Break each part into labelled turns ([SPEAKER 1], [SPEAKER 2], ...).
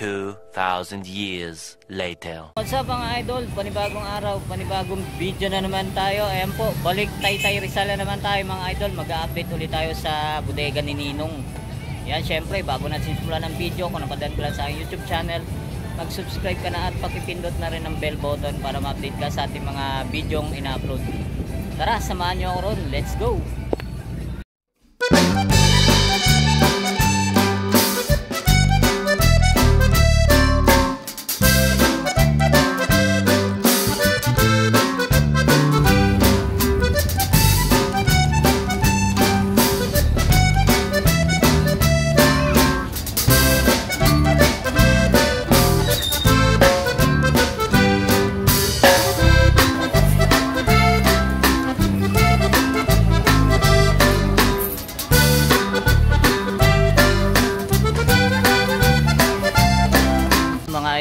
[SPEAKER 1] 2,000 years later.
[SPEAKER 2] What's up mga idol? Panibagong araw, panibagong video na naman tayo. Ayan po, balik Taytay Rizal na naman tayo mga idol. Mag-update ulit tayo sa bodega ni Ninong. Yan, syempre, bago natin simulan ng video, kung napadaan ko lang sa aking YouTube channel, mag-subscribe ka na at pakipindot na rin ang bell button para ma-update ka sa ating mga videong ina-upload. Tara, samahan nyo ako ron. Let's go!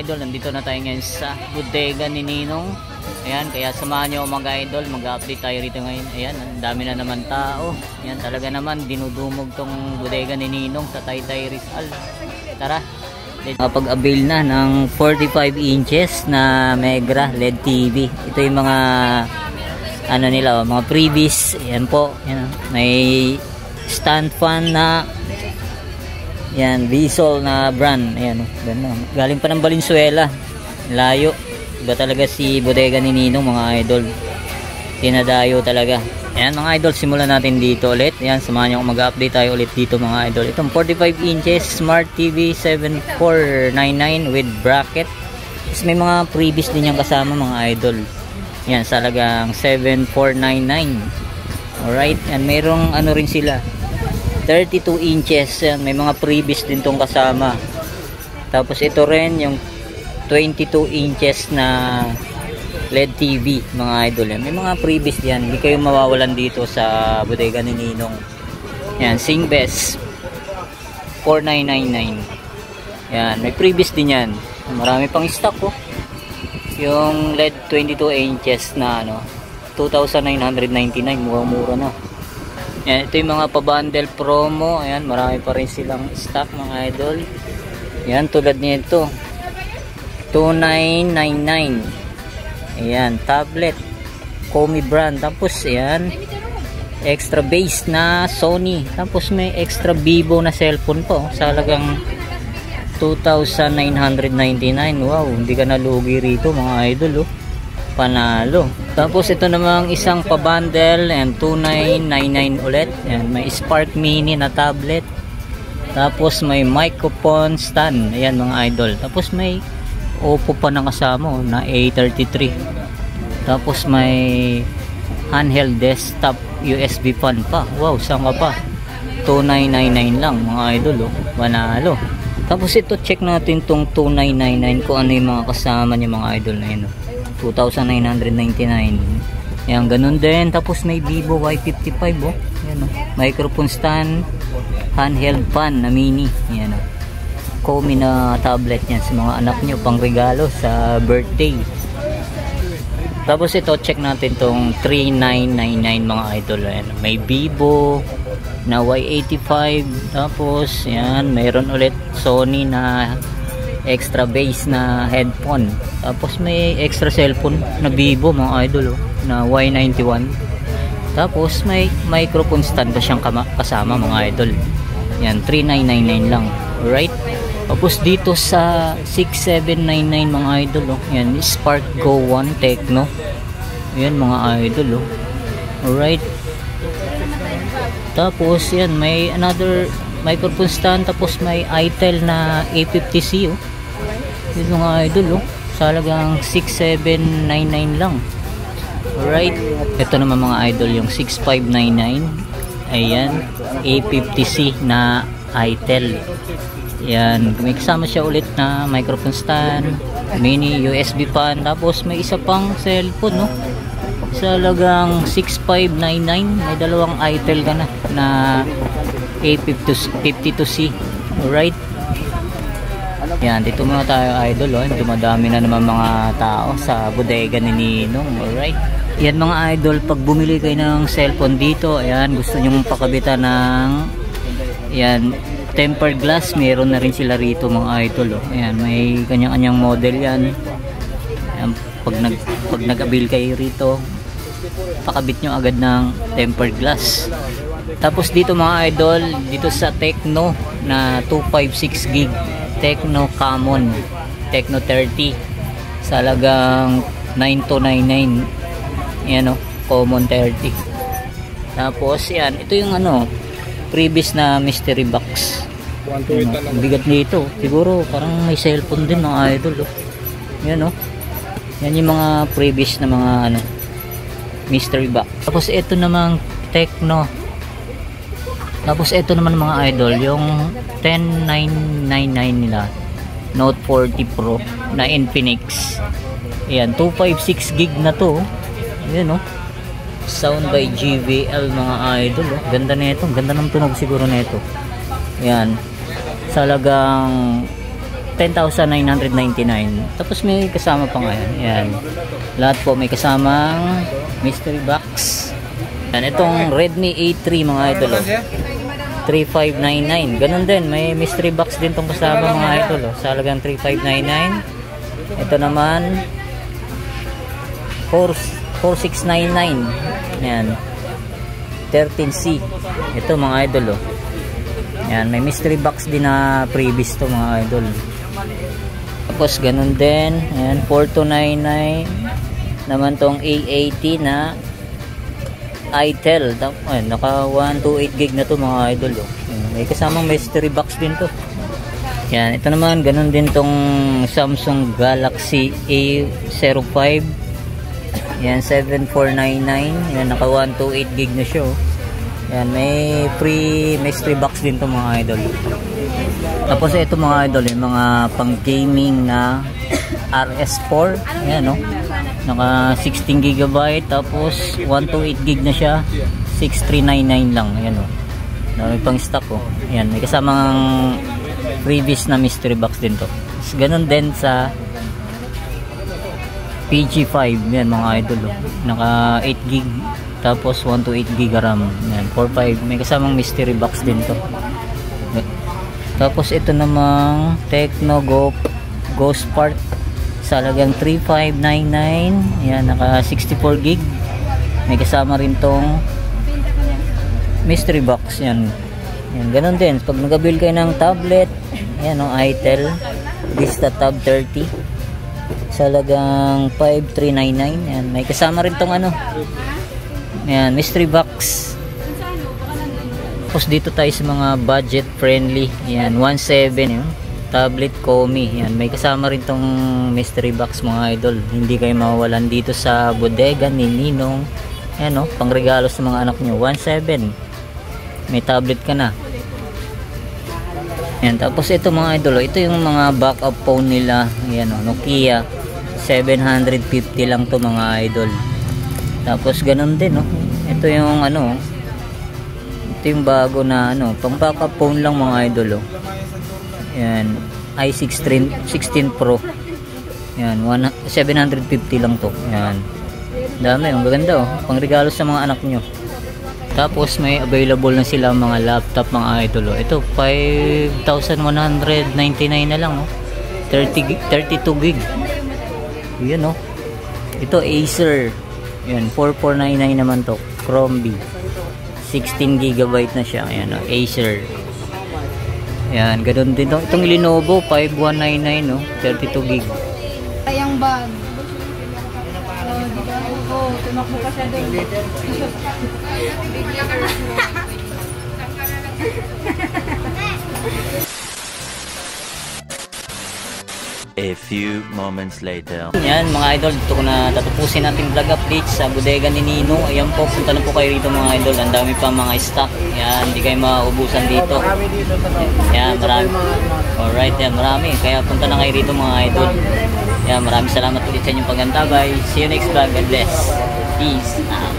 [SPEAKER 2] Idol, nandito na tayo ngayon sa bodega ni Ninong. Ayan, kaya samahan nyo mga idol, mag-update tayo rito ngayon. Ayan, ang dami na naman tao. Ayan, talaga naman dinudumog tong bodega ni Ninong sa Taytay Rizal. Tara, nakapag-avail na ng 45 inches na Megra LED TV. Ito yung mga ano nila, mga previous. Ayan po, ayan, may stand fan na yan, Visual na brand. Ayan, galing pa ng Valenzuela. Layo. Iba talaga si bodega ni Ninong mga idol. Tinadayo talaga. Ayan mga idol, simulan natin dito ulit. Ayan, samahan nyo kung mag-update tayo ulit dito mga idol. Itong 45 inches Smart TV 7499 with bracket. Tapos may mga previous din yung kasama mga idol. Ayan, sa halagang 7499. Alright, and mayroong ano rin sila, 32 inches. Yan, may mga previous din tong kasama. Tapos ito rin yung 22 inches na LED TV mga idol. Yan, may mga previous diyan. Hindi kayo mawawalan dito sa bodega ni Ninong. Yan, Singbest 4999. Yan, may previous din yan. Marami pang stock oh. Yung LED 22 inches na ano, 2,999, mura-mura na. Yan, ito yung mga pa-bundle promo. Ayan, marami pa rin silang stock mga idol. Yan, tulad nito 2999. Ayan, tablet Komi brand. Tapos ayan, extra base na Sony. Tapos may extra Vivo na cellphone po sa halagang 2,999. Wow, hindi ka nalugi rito mga idol oh. Panalo. Tapos ito namang isang pa-bundle and 2,999 ulit. Ayan, may Spark Mini na tablet. Tapos may microphone stand. Ayan mga idol. Tapos may Oppo pa na kasama na A33. Tapos may handheld desktop USB fan pa. Wow, saan ka pa? 2,999 lang mga idol oh. Panalo. Tapos ito, check natin tong 2,999 kung ano yung mga kasama niya mga idol na yun oh. 2,999. Yan, ganun din. Tapos may Vivo Y55 oh. Yan oh. Microphone stand, handheld fan na mini. Yan oh. Komi na tablet yan sa mga anak nyo, pang regalo sa birthday. Tapos ito, check natin tong 3,999 mga idol. Yan. May Vivo na Y85. Tapos yan, mayroon ulit Sony na extra base na headphone. Tapos may extra cellphone na Vivo mga idol oh, na Y91. Tapos may microphone stand pa siyang kasama mga idol. Yan, 3,999 lang. Alright. Tapos dito sa 6,799 mga idol oh. Yan, Spark Go 1 Tecno. Yan mga idol oh. Alright. Tapos yan, may another microphone stand. Tapos may Itel na A50C oh. Yun mga idol oh. Sa halagang 6,799 lang. Alright. Ito naman mga idol yung 6,599. Ayan, A50C na Itel. Yan, may kasama siya ulit na microphone stand, mini USB fan. Tapos may isa pang cellphone no. Sa halagang 6,599. May dalawang Itel ka na A52C. Alright. Yan, dito muna tayo idol oh. Dumadami na naman mga tao sa bodega ni Ninong. Alright. Yan mga idol, pag bumili kayo ng cellphone dito, ayan, gusto nyong pakabitan ng yan tempered glass, meron na rin sila rito mga idol. Oh. Ayan, may kanya-kanyang model yan. Ayan, pag nag-avail kayo rito, pakabit nyo agad ng tempered glass. Tapos dito mga idol, dito sa Tecno na 256 gig Tecno Common, Tecno 30 sa halagang 9299. Ayan o, Common 30. Tapos yan, ito yung previous na mystery box. Bigat nito, siguro parang may cellphone din mga idol. Yan o, yan yung mga previous na mga mystery box. Tapos ito namang Tecno. Tapos ito naman mga idol, yung 10999 nila, Note 40 Pro na Infinix. Ayan, 256 gig na to. Ayan o, sound by JBL mga idol. Ganda nito, ganda ng tunog siguro nito. Ayan, sa halagang 10,999. Tapos may kasama pa nga yan. Ayan, lahat po may kasamang mystery box. Ayan, itong Redmi A3 mga idol. 3599. Ganun din, may mystery box din tong kasama mga idol. Sa halagang 3599. Ito naman 4699. Ayan, 13C. Ito mga idol. Ayan, may mystery box din na previous to mga idol. Tapos ganun din. Ayan, 4299 naman tong A80 na itel. Ayan, naka 128 gig na to mga idol. Ayan, may kasamang mystery box din to. Ayan, ito naman ganun din tong Samsung Galaxy A05. Ayan, 7499. Ayan, naka 128 gig na siya. Ayan, may free mystery box din to mga idol. Tapos ito mga idol, yung mga pang gaming na RS4. Ayan o, naka 16 GB. Tapos 128 gig na siya, 6399 lang. Ayan o, may pang stock o. Ayan, may kasamang previous na mystery box din to. Tapos ganun din sa PG5. Yan mga idol. Naka 8 gig. Tapos 128 gig RAM. Yan, 45. May kasamang mystery box din to. Tapos ito namang Tecno Ghost Part sa halagang 3599. Yan, naka 64 gig. May kasama rin tong mystery box. Yan. Yan, ganun din. Pag nag-build kayo ng tablet, yan o, itel Vista Tab 30 sa halagang 5399. Yan, may kasama rin tong yan, mystery box. Tapos dito tayo sa mga budget friendly. Yan, 17 yun, tablet Komi. Yan, may kasama rin tong mystery box mga idol. Hindi kayo mawawalan dito sa bodega ni Ninong. Yan o, pang regalo sa mga anak nyo. 17, may tablet ka na. Yan, tapos ito mga idol, ito yung mga backup phone nila. Yan o, Nokia 750 lang to mga idol. Tapos ganun din, no? Ito yung ito yung bago na pang backup phone lang mga idol. Yan, i16 Pro. Yan, 750 lang to. Yan, dami, ang gaganda pang regalo sa mga anak nyo. Tapos may available na sila mga laptop mga idol. Ito 5,199 na lang 32 gig. Yan ito Acer. Yan, 4499 naman to. Chromebook 16 GB na siya. Ayan Acer. Yan, ganoon din itong Lenovo 5199 32 gig.
[SPEAKER 3] Ayang bag. Tumakbo ka siya doon.
[SPEAKER 1] A few moments later.
[SPEAKER 2] Yan mga idol, dito ko na tatapusin natin vlog update sa bodega ni Nino. Ayan po, punta na po kayo rito mga idol. Ang dami pa mga stock. Yan, hindi kayo maubusan dito. Yan, marami. Alright, yan, marami. Kaya punta na kayo rito mga idol. Yan, maraming salamat ulit sa inyong paggantabay. See you next vlog. God bless. Peace out.